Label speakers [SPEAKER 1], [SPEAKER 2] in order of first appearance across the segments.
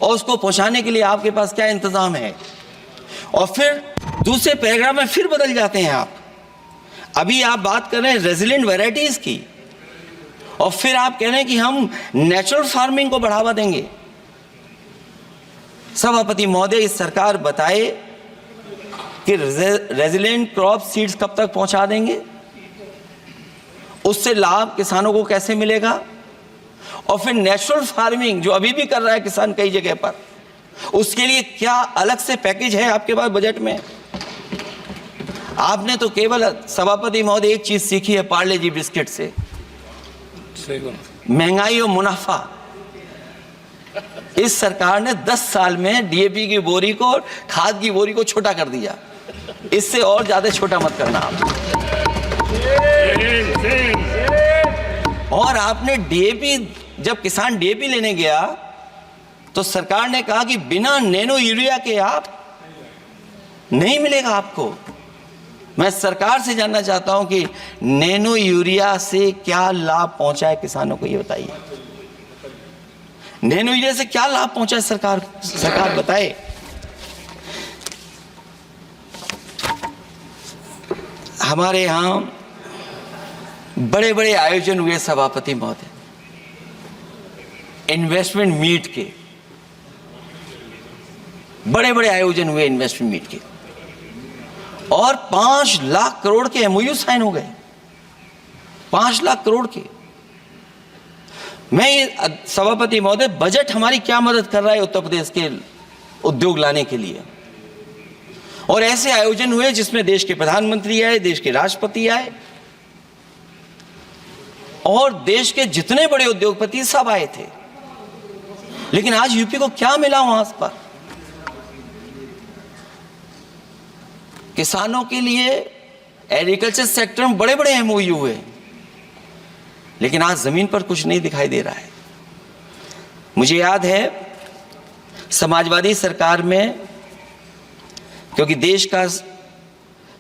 [SPEAKER 1] और उसको पहुंचाने के लिए आपके पास क्या इंतजाम है। और फिर दूसरे पैराग्राफ में फिर बदल जाते हैं आप। अभी आप बात कर रहे हैं रेजिलिएंट वैरायटीज की, और फिर आप कह रहे हैं कि हम नेचुरल फार्मिंग को बढ़ावा देंगे। सभापति महोदय, इस सरकार बताए कि रेजिलिएंट क्रॉप सीड्स कब तक पहुंचा देंगे, उससे लाभ किसानों को कैसे मिलेगा, और फिर नेचुरल फार्मिंग जो अभी भी कर रहा है किसान कई जगह पर, उसके लिए क्या अलग से पैकेज है आपके पास बजट में। आपने तो केवल सभापति महोदय एक चीज सीखी है पार्ले जी बिस्किट से, महंगाई और मुनाफा। इस सरकार ने 10 साल में डीएपी की बोरी को, खाद की बोरी को छोटा कर दिया। इससे और ज्यादा छोटा मत करना आप। और आपने डीएपी, जब किसान डीएपी लेने गया तो सरकार ने कहा कि बिना नैनो यूरिया के आप नहीं मिलेगा आपको। मैं सरकार से जानना चाहता हूं कि नैनो यूरिया से क्या लाभ पहुंचा है किसानों को, ये बताइए। नैनो यूरिया से क्या लाभ पहुंचा है सरकार बताए। हमारे यहां बड़े बड़े आयोजन हुए सभापति महोदय, इन्वेस्टमेंट मीट के बड़े बड़े आयोजन हुए इन्वेस्टमेंट मीट के, और 5 लाख करोड़ के एमओयू साइन हो गए। 5 लाख करोड़ के। मैं ये सभापति महोदय, बजट हमारी क्या मदद कर रहा है उत्तर प्रदेश के उद्योग लाने के लिए। और ऐसे आयोजन हुए जिसमें देश के प्रधानमंत्री आए, देश के राष्ट्रपति आए, और देश के जितने बड़े उद्योगपति सब आए थे। लेकिन आज यूपी को क्या मिला वहां पर। किसानों के लिए एग्रीकल्चर सेक्टर में बड़े बड़े एमओयू हुए, लेकिन आज जमीन पर कुछ नहीं दिखाई दे रहा है। मुझे याद है समाजवादी सरकार में, क्योंकि देश का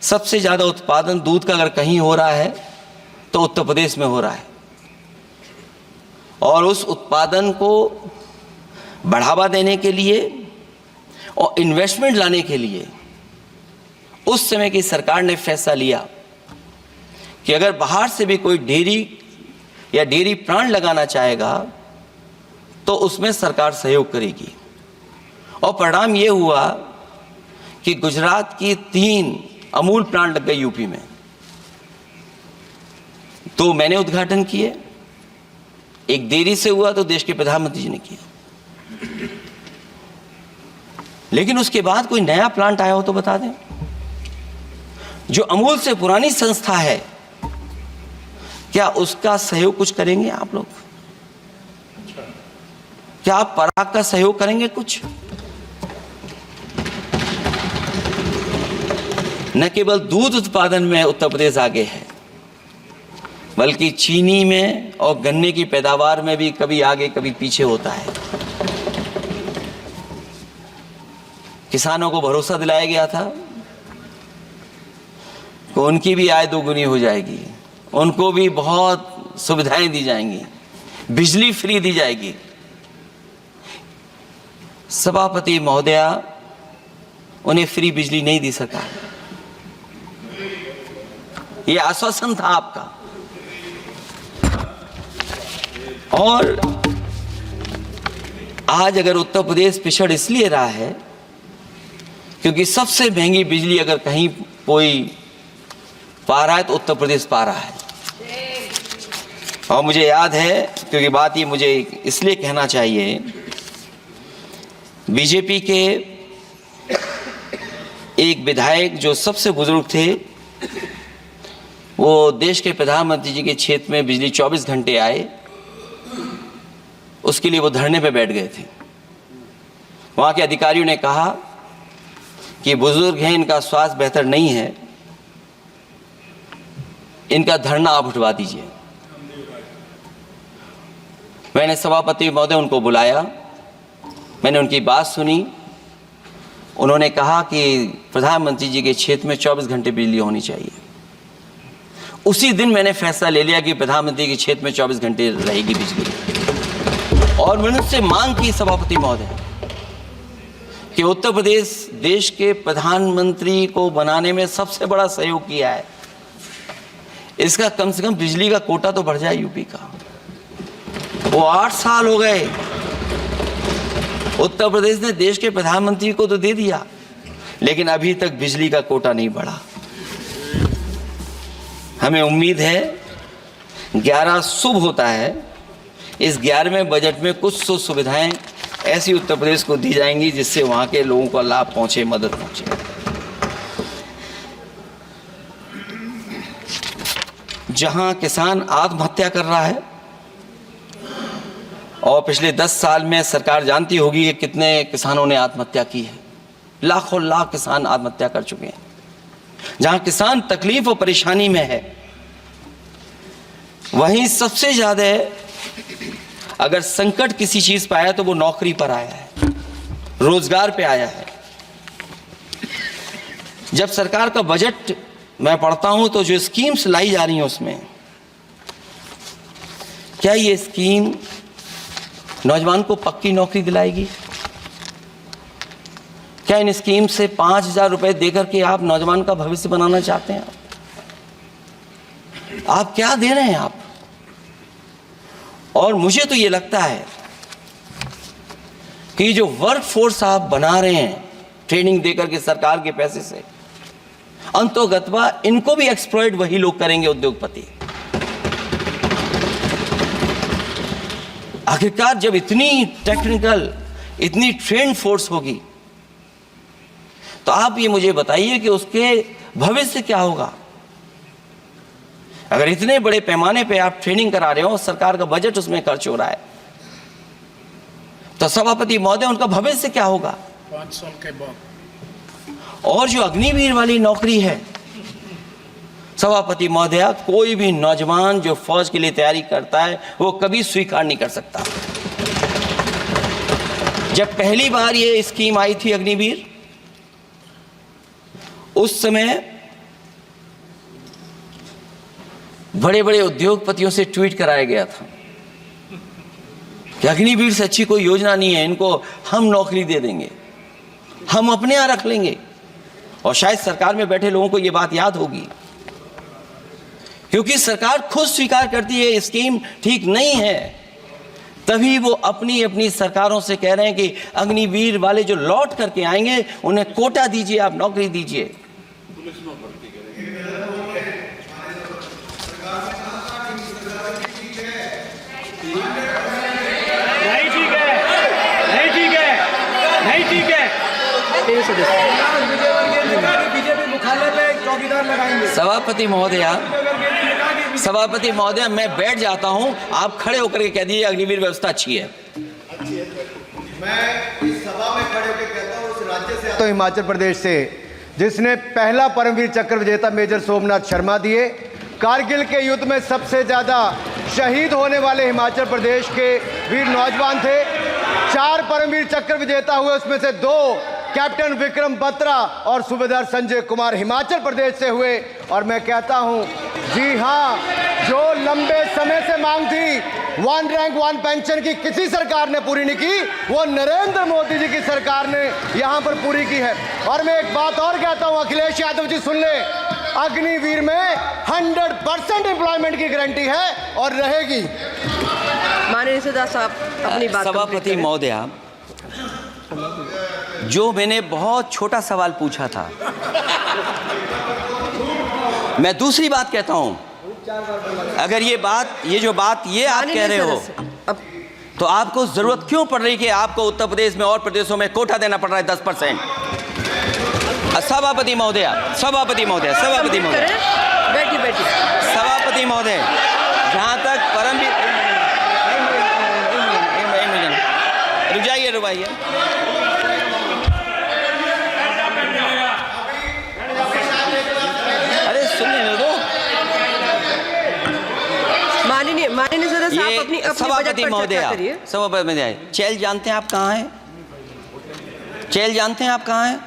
[SPEAKER 1] सबसे ज्यादा उत्पादन दूध का अगर कहीं हो रहा है तो उत्तर प्रदेश में हो रहा है, और उस उत्पादन को बढ़ावा देने के लिए और इन्वेस्टमेंट लाने के लिए उस समय की सरकार ने फैसला लिया कि अगर बाहर से भी कोई डेयरी या डेयरी प्लांट लगाना चाहेगा तो उसमें सरकार सहयोग करेगी। और परिणाम यह हुआ कि गुजरात की 3 अमूल प्लांट लग गए यूपी में। तो मैंने उद्घाटन किए, एक डेयरी से हुआ तो देश के प्रधानमंत्री जी ने किया। लेकिन उसके बाद कोई नया प्लांट आया हो तो बता दें। जो अमूल से पुरानी संस्था है, क्या उसका सहयोग कुछ करेंगे आप लोग? क्या आप पराग का सहयोग करेंगे कुछ? न केवल दूध उत्पादन में उत्तर प्रदेश आगे है, बल्कि चीनी में और गन्ने की पैदावार में भी कभी आगे कभी पीछे होता है। किसानों को भरोसा दिलाया गया था कि उनकी भी आय दोगुनी हो जाएगी, उनको भी बहुत सुविधाएं दी जाएंगी, बिजली फ्री दी जाएगी। सभापति महोदया, उन्हें फ्री बिजली नहीं दी सका। ये आश्वासन था आपका। और आज अगर उत्तर प्रदेश पिछड़ इसलिए रहा है क्योंकि सबसे महंगी बिजली अगर कहीं कोई पा रहा है तो उत्तर प्रदेश पा रहा है। और मुझे याद है, क्योंकि बात ये मुझे इसलिए कहना चाहिए, बीजेपी के एक विधायक जो सबसे बुजुर्ग थे, वो देश के प्रधानमंत्री जी के क्षेत्र में बिजली 24 घंटे आए, उसके लिए वो धरने पे बैठ गए थे। वहां के अधिकारियों ने कहा कि बुजुर्ग हैं, इनका स्वास्थ्य बेहतर नहीं है, इनका धरना आप उठवा दीजिए। मैंने सभापति महोदय उनको बुलाया, मैंने उनकी बात सुनी। उन्होंने कहा कि प्रधानमंत्री जी के क्षेत्र में 24 घंटे बिजली होनी चाहिए। उसी दिन मैंने फैसला ले लिया कि प्रधानमंत्री के क्षेत्र में 24 घंटे रहेगी बिजली। और मैंने उससे मांग की, सभापति महोदय, कि उत्तर प्रदेश देश के प्रधानमंत्री को बनाने में सबसे बड़ा सहयोग किया है, इसका कम से कम बिजली का कोटा तो बढ़ जाए यूपी का। वो 8 साल हो गए, उत्तर प्रदेश ने देश के प्रधानमंत्री को तो दे दिया, लेकिन अभी तक बिजली का कोटा नहीं बढ़ा। हमें उम्मीद है 11 शुभ होता है, इस 11वें बजट में कुछ तो सुविधाएं ऐसी उत्तर प्रदेश को दी जाएंगी जिससे वहां के लोगों को लाभ पहुंचे, मदद पहुंचे। जहां किसान आत्महत्या कर रहा है, और पिछले 10 साल में सरकार जानती होगी कि कितने किसानों ने आत्महत्या की है, लाखों लाख किसान आत्महत्या कर चुके हैं। जहां किसान तकलीफ और परेशानी में है, वहीं सबसे ज्यादा अगर संकट किसी चीज पर आया तो वो नौकरी पर आया है, रोजगार पे आया है। जब सरकार का बजट मैं पढ़ता हूं तो जो स्कीम्स लाई जा रही हैं उसमें, क्या ये स्कीम नौजवान को पक्की नौकरी दिलाएगी? क्या इन स्कीम से 5,000 रुपए देकर के आप नौजवान का भविष्य बनाना चाहते हैं? आप क्या दे रहे हैं आप? और मुझे तो ये लगता है कि जो वर्क फोर्स आप बना रहे हैं ट्रेनिंग देकर के सरकार के पैसे से, अंतोगत्वा इनको भी एक्सप्लॉइट वही लोग करेंगे, उद्योगपति। आखिरकार जब इतनी टेक्निकल, इतनी ट्रेन फोर्स होगी, तो आप ये मुझे बताइए कि उसके भविष्य क्या होगा। अगर इतने बड़े पैमाने पे आप ट्रेनिंग करा रहे हो, सरकार का बजट उसमें खर्च हो रहा है, तो सभापति महोदय उनका भविष्य क्या होगा
[SPEAKER 2] 5 साल के बाद?
[SPEAKER 1] और जो अग्निवीर वाली नौकरी है, सभापति महोदय, कोई भी नौजवान जो फौज के लिए तैयारी करता है वो कभी स्वीकार नहीं कर सकता। जब पहली बार ये स्कीम आई थी अग्निवीर, उस समय बड़े बड़े उद्योगपतियों से ट्वीट कराया गया था कि अग्निवीर से अच्छी कोई योजना नहीं है, इनको हम नौकरी दे देंगे, हम अपने यहां रख लेंगे। और शायद सरकार में बैठे लोगों को यह बात याद होगी, क्योंकि सरकार खुद स्वीकार करती है स्कीम ठीक नहीं है, तभी वो अपनी अपनी सरकारों से कह रहे हैं कि अग्निवीर वाले जो लौट करके आएंगे उन्हें कोटा दीजिए, आप नौकरी दीजिए। सभापति महोदय, मैं बैठ जाता हूं, आप खड़े होकर के कह दीजिए अग्निवीर व्यवस्था अच्छी है।
[SPEAKER 3] मैं इस सभा में खड़े होकर कहता हूं, उस राज्य से आता हूं, हिमाचल प्रदेश से, जिसने पहला परमवीर चक्र विजेता मेजर सोमनाथ शर्मा दिए। कारगिल के युद्ध में सबसे ज्यादा शहीद होने वाले हिमाचल प्रदेश के वीर नौजवान थे। 4 परमवीर चक्र विजेता हुए, उसमें से 2 कैप्टन विक्रम बत्रा और सूबेदार संजय कुमार हिमाचल प्रदेश से हुए। और मैं कहता हूं, जी हां, जो लंबे समय से मांग थी 1 रैंक 1 पेंशन की, किसी सरकार ने पूरी नहीं की, वो नरेंद्र मोदी जी की सरकार ने यहां पर पूरी की है। और मैं एक बात और कहता हूं, अखिलेश यादव जी सुन ले, अग्निवीर में 100% एम्प्लॉयमेंट की गारंटी है और रहेगी।
[SPEAKER 4] माननीय सदा साहब अपनी बात।
[SPEAKER 1] सभापति महोदय, जो मैंने बहुत छोटा सवाल पूछा था, मैं दूसरी बात कहता हूं, अगर ये जो बात आप कह रहे हो, तो आपको जरूरत क्यों पड़ रही कि आपको उत्तर प्रदेश में और प्रदेशों में कोटा देना पड़ रहा है 10%? सभापति महोदय, सभापति महोदय, सभापति महोदय,
[SPEAKER 4] बैठी
[SPEAKER 1] सभापति महोदय, जहां तक परमवीर, रुक जाइए, अरे सुनने दो।
[SPEAKER 4] माननीय सदा साहब अपनी
[SPEAKER 1] सभापति महोदय, सभापति महोदय, चैल जानते हैं आप कहाँ हैं? चैल जानते हैं आप कहाँ हैं?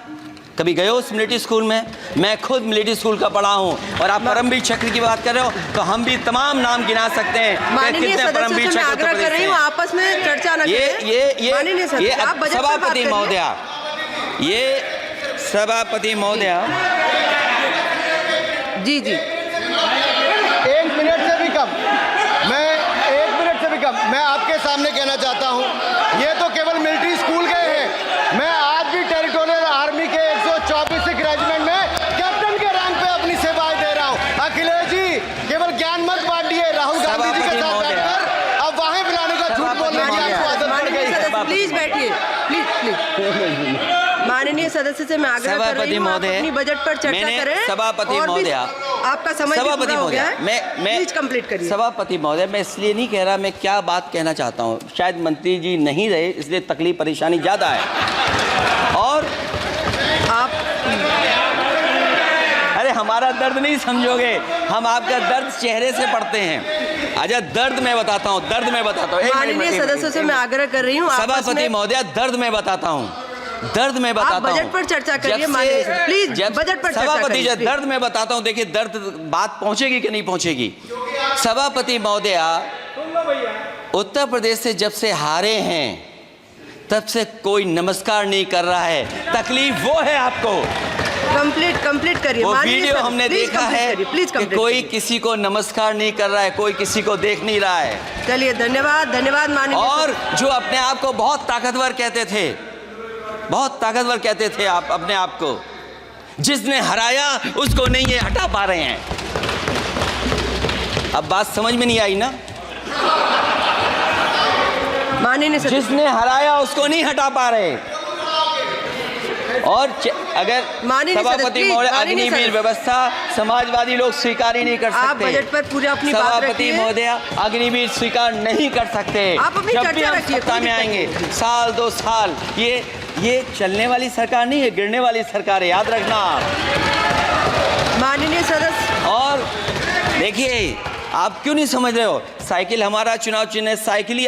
[SPEAKER 1] कभी गए हो उस मिलिट्री स्कूल में? मैं खुद मिलिट्री स्कूल का पढ़ा हूँ। और आप परमवीर चक्र की बात कर रहे हो, तो हम भी तमाम नाम गिना सकते हैं कि कितने परमवीर चक्र
[SPEAKER 4] आग्रह कर रही हूँ, आपस में चर्चा न करें।
[SPEAKER 1] ये सभापति महोदय, ये सभापति महोदय,
[SPEAKER 4] जी जी
[SPEAKER 3] 1 मिनट से भी कम, मैं 1 मिनट से भी कम मैं आपके सामने कहना चाहता हूं, ये तो केवल मिलिट्री स्कूल गए हैं। मैं आज भी टेरिटोरियल आर्मी के 124 रेजिमेंट में कैप्टन के रैंक पे अपनी सेवाएं दे रहा हूं। अखिलेश जी केवल ज्ञान मत बांटिए, राहुल गांधी जी के साथ बैठकर अब वहां बुलाने का झूठ बोलने की आपको आदत पड़ गई है।
[SPEAKER 4] प्लीज बैठिए, प्लीज। माननीय सदस्य से मैं आग्रह कर रही हूँ, आप अपनी बजट पर चर्चा करें।
[SPEAKER 1] सभापति
[SPEAKER 4] और भी
[SPEAKER 1] महोदय,
[SPEAKER 4] आपका समय भी पूरा हो गया है,
[SPEAKER 1] मैं
[SPEAKER 4] प्लीज कंप्लीट करिए।
[SPEAKER 1] सभापति महोदय, मैं इसलिए नहीं कह रहा, मैं क्या बात कहना चाहता हूँ, शायद मंत्री जी नहीं रहे इसलिए तकलीफ परेशानी ज़्यादा है। और
[SPEAKER 4] आप
[SPEAKER 1] अरे हमारा दर्द नहीं समझोगे, हम आपका दर्द चेहरे से पढ़ते हैं। अच्छा दर्द मैं बताता हूँ, दर्द मैं बताता हूँ।
[SPEAKER 4] माननीय सदस्यों से मैं आग्रह कर रही हूँ,
[SPEAKER 1] सभापति महोदय, दर्द मैं बताता हूँ, दर्द में बताता हूं।
[SPEAKER 4] बजट पर चर्चा करिए माननीय सदस्य, प्लीज बजट पर चर्चा
[SPEAKER 1] सभापति
[SPEAKER 4] करिए।
[SPEAKER 1] जी, दर्द में बताता हूं, देखिए दर्द बात पहुंचेगी कि नहीं पहुंचेगी। सभापति महोदय, उत्तर प्रदेश से जब से हारे हैं तब से कोई नमस्कार नहीं कर रहा है, तकलीफ वो है आपको।
[SPEAKER 4] कंप्लीट करिए।
[SPEAKER 1] वो वीडियो हमने देखा है
[SPEAKER 4] प्लीज
[SPEAKER 1] कि कोई किसी को नमस्कार नहीं कर रहा है, कोई किसी को देख नहीं रहा है।
[SPEAKER 4] चलिए धन्यवाद माननीय।
[SPEAKER 1] और जो अपने आप को बहुत ताकतवर कहते थे, बहुत ताकतवर कहते थे आप अपने आप को, जिसने हराया उसको नहीं ये हटा पा रहे हैं। अब बात समझ में नहीं आई ना?
[SPEAKER 4] माननीय सदस्य,
[SPEAKER 1] जिसने हराया उसको नहीं हटा पा रहे। और अगर सभापति महोदय, अग्निवीर व्यवस्था समाजवादी लोग स्वीकार ही नहीं कर सकते।
[SPEAKER 4] आप बजट पर पूरा अपनी बात
[SPEAKER 1] सभापति
[SPEAKER 4] रखिए।
[SPEAKER 1] महोदय, अग्निवीर स्वीकार नहीं कर सकते।
[SPEAKER 4] आप अपनी
[SPEAKER 1] जब
[SPEAKER 4] चर्चा
[SPEAKER 1] भी हम
[SPEAKER 4] रखिए,
[SPEAKER 1] सत्ता में आएंगे, साल 2 साल, ये चलने वाली सरकार नहीं है, गिरने वाली सरकार है, याद रखना।
[SPEAKER 4] माननीय सदस्य,
[SPEAKER 1] और देखिए आप क्यों नहीं समझ रहे हो, साइकिल हमारा चुनाव चिन्ह है, साइकिल ही